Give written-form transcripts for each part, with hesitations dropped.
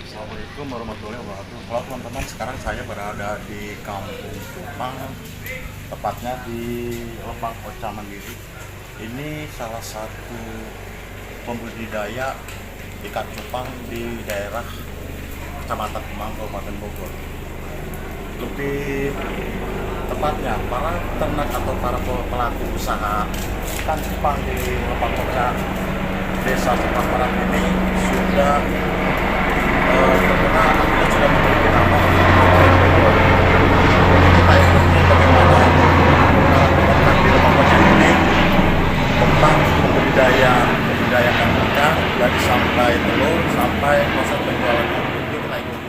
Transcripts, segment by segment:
Assalamualaikum warahmatullahi wabarakatuh. Halo teman-teman, sekarang saya berada di Kampung Cupang, tepatnya di Lebak Ocha Mandiri. Ini salah satu pembudidaya ikan cupang di daerah Kecamatan Kemang, Kabupaten Bogor. Lebih tepatnya, para ternak atau para pelaku usaha ikan cupang di Lebak Ocha, Desa Cupang Barat ini sudah terkenal dan sudah memiliki nama di Bogor. Kita ikuti bagaimana ternak di Lebak Ocha ini tentang pembudidayakan ikan dari sampai telur sampai proses penjualannya. Yuk kita ikuti.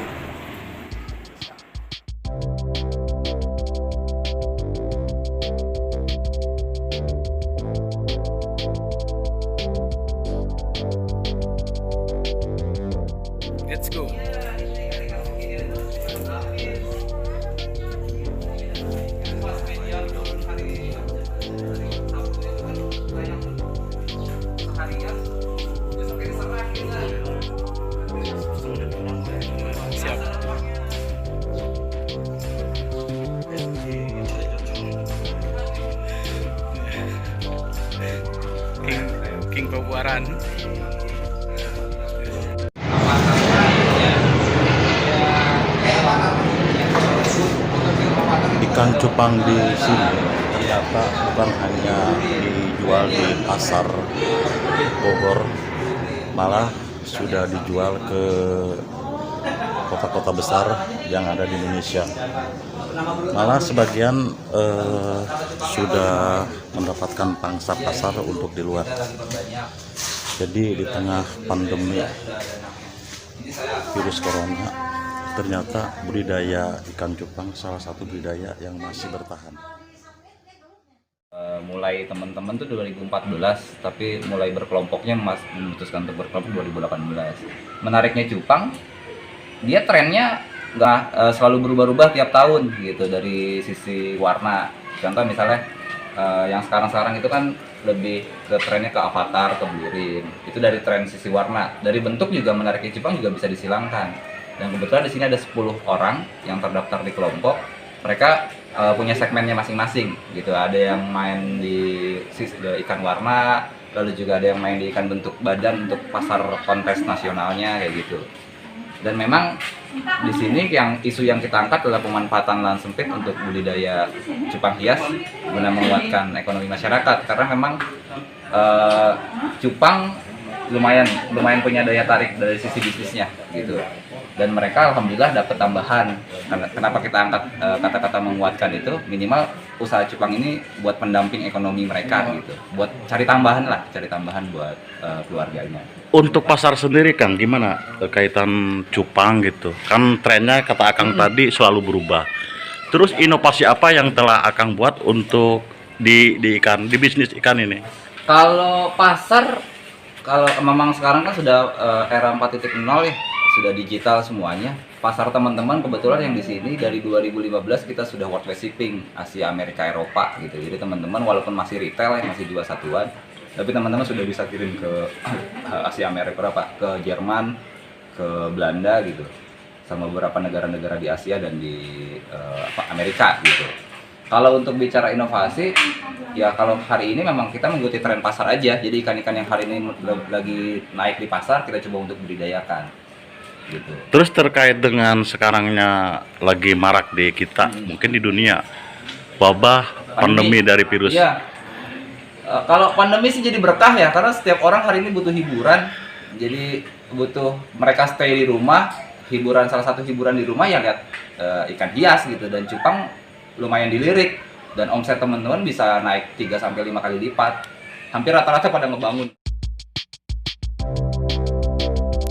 Let's go. Siap. King Pabuaran. Ikan cupang di sini ternyata bukan hanya dijual di pasar Bogor, malah sudah dijual ke kota-kota besar yang ada di Indonesia. Malah sebagian sudah mendapatkan pangsa pasar untuk di luar. Jadi di tengah pandemi virus corona, ternyata budidaya ikan cupang salah satu budidaya yang masih bertahan. Mulai teman-teman tuh 2014, tapi mulai berkelompoknya memutuskan untuk berkelompok 2018. Menariknya cupang, dia trennya nggak selalu berubah-ubah tiap tahun gitu dari sisi warna. Contoh misalnya yang sekarang-sekarang itu kan lebih ke trennya ke avatar, ke bluerin. Itu dari tren sisi warna. Dari bentuk juga menariknya cupang juga bisa disilangkan. Dan kebetulan di sini ada 10 orang yang terdaftar di kelompok. Mereka punya segmennya masing-masing gitu. Ada yang main di ikan warna, lalu juga ada yang main di ikan bentuk badan untuk pasar kontes nasionalnya kayak gitu. Dan memang di sini isu yang kita angkat adalah pemanfaatan lahan sempit untuk budidaya cupang hias guna menguatkan ekonomi masyarakat, karena memang cupang lumayan punya daya tarik dari sisi bisnisnya gitu. Dan mereka alhamdulillah dapat tambahan. Kenapa kita angkat kata-kata menguatkan itu? Minimal usaha cupang ini buat pendamping ekonomi mereka gitu, buat cari tambahan buat keluarganya. Untuk pasar sendiri Kang, gimana kaitan cupang gitu? Kan trennya kata Akang tadi selalu berubah. Terus inovasi apa yang telah Akang buat untuk di bisnis ikan ini? Kalau pasar, kalau memang sekarang kan sudah era 4.0 ya, sudah digital semuanya. Pasar teman-teman kebetulan yang di sini dari 2015 kita sudah worldwide shipping Asia, Amerika, Eropa gitu. Jadi teman-teman walaupun masih retail ya, masih jual satuan, tapi teman-teman sudah bisa kirim ke Asia, Amerika, Eropa, ke Jerman, ke Belanda gitu, sama beberapa negara-negara di Asia dan di Amerika gitu. Kalau untuk bicara inovasi, ya kalau hari ini memang kita mengikuti tren pasar aja. Jadi ikan-ikan yang hari ini lagi naik di pasar kita coba untuk budidayakan. Gitu. Terus terkait dengan sekarangnya lagi marak di kita, mungkin di dunia, wabah pandemi dari virus. Iya. Kalau pandemi sih jadi berkah ya, karena setiap orang hari ini butuh hiburan. Jadi butuh mereka stay di rumah, salah satu hiburan di rumah ya lihat ikan hias gitu, dan cupang lumayan dilirik dan omset teman-teman bisa naik 3 sampai 5 kali lipat hampir rata-rata pada ngebangun.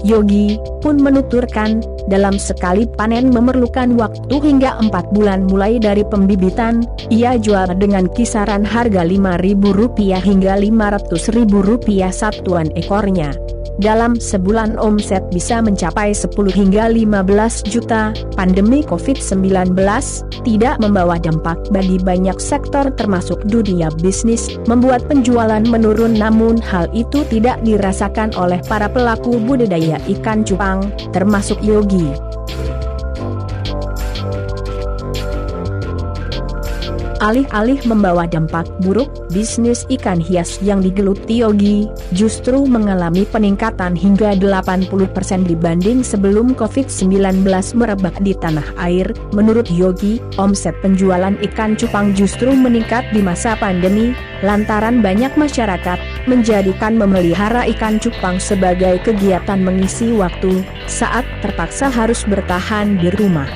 Yogi pun menuturkan, dalam sekali panen memerlukan waktu hingga 4 bulan mulai dari pembibitan. Ia jual dengan kisaran harga Rp5.000 hingga Rp500.000 satuan ekornya. Dalam sebulan omset bisa mencapai 10 hingga 15 juta. Pandemi COVID-19 tidak membawa dampak bagi banyak sektor termasuk dunia bisnis, membuat penjualan menurun, namun hal itu tidak dirasakan oleh para pelaku budidaya ikan cupang, termasuk Yogi. Alih-alih membawa dampak buruk, bisnis ikan hias yang digeluti Yogi justru mengalami peningkatan hingga 80% dibanding sebelum COVID-19 merebak di tanah air. Menurut Yogi, omset penjualan ikan cupang justru meningkat di masa pandemi, lantaran banyak masyarakat menjadikan memelihara ikan cupang sebagai kegiatan mengisi waktu saat terpaksa harus bertahan di rumah.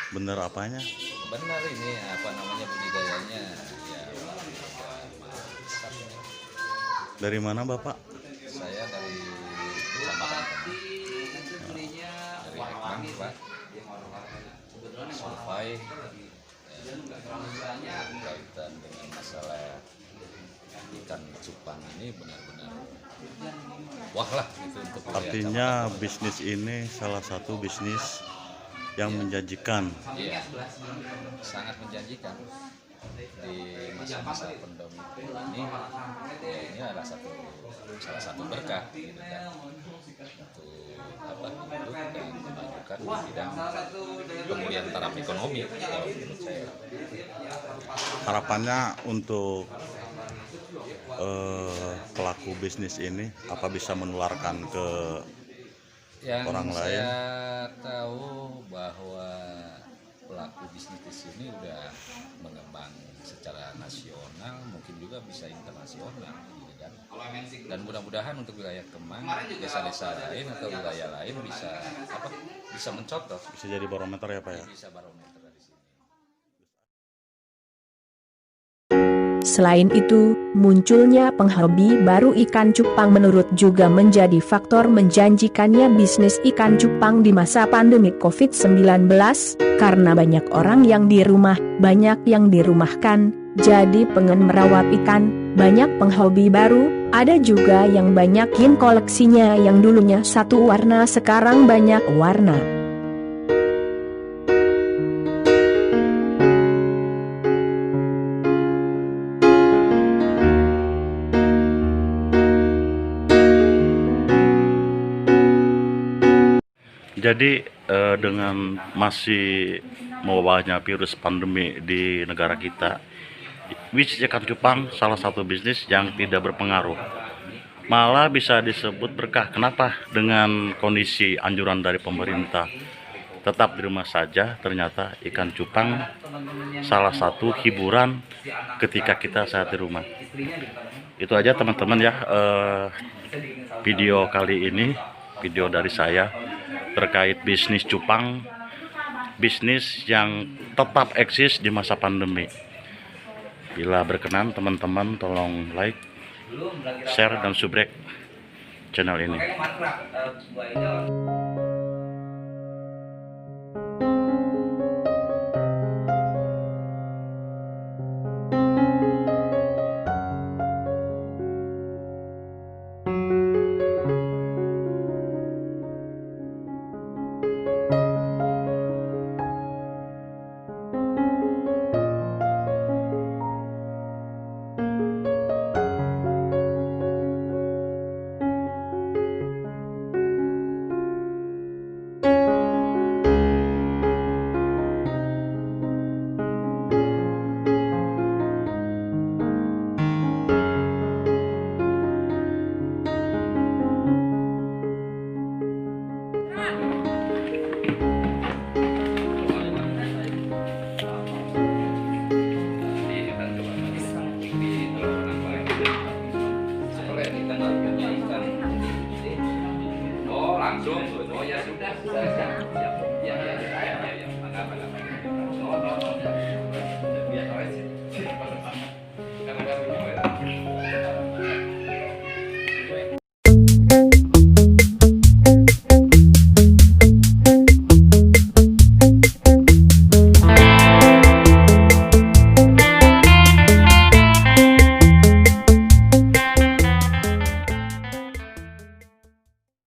Bener apanya? Benar ini apa namanya budidayanya ya. Dari mana Bapak? Saya dari kecamatan dari Ekman Pak, survei berkaitan dengan masalah ikan cupang ini benar-benar wah lah gitu untuk Artinya bisnis ini salah satu bisnis yang menjanjikan. iya, sangat menjanjikan di masa-masa pandemi ini. Ya, ini adalah salah satu berkah gitu kan untuk apa untuk dan memajukan di bidang pemulihan taraf ekonomi kalau menurut saya. Harapannya untuk pelaku bisnis ini apa bisa menularkan ke Yang orang lain? saya tahu bahwa pelaku bisnis di sini udah mengembang secara nasional, mungkin juga bisa internasional, gitu kan. Dan mudah-mudahan untuk wilayah Kemang, desa-desa lain atau wilayah lain bisa mencontoh, Bisa jadi barometer ya Pak ya? bisa barometer dari sini. Selain itu, munculnya penghobi baru ikan cupang menurut juga menjadi faktor menjanjikannya bisnis ikan cupang di masa pandemi COVID-19, karena banyak orang yang di rumah, banyak yang dirumahkan, jadi pengen merawat ikan, banyak penghobi baru, ada juga yang banyakin koleksinya yang dulunya satu warna sekarang banyak warna. Jadi dengan masih mewabahnya virus pandemi di negara kita, bisnis ikan cupang salah satu bisnis yang tidak berpengaruh. Malah bisa disebut berkah. Kenapa? Dengan kondisi anjuran dari pemerintah tetap di rumah saja, ternyata ikan cupang salah satu hiburan ketika kita saat di rumah. Itu aja teman-teman ya, video kali ini, video dari saya terkait bisnis cupang, bisnis yang tetap eksis di masa pandemi. Bila berkenan teman-teman tolong like, share, dan subscribe channel ini. ya sudah, saya siap.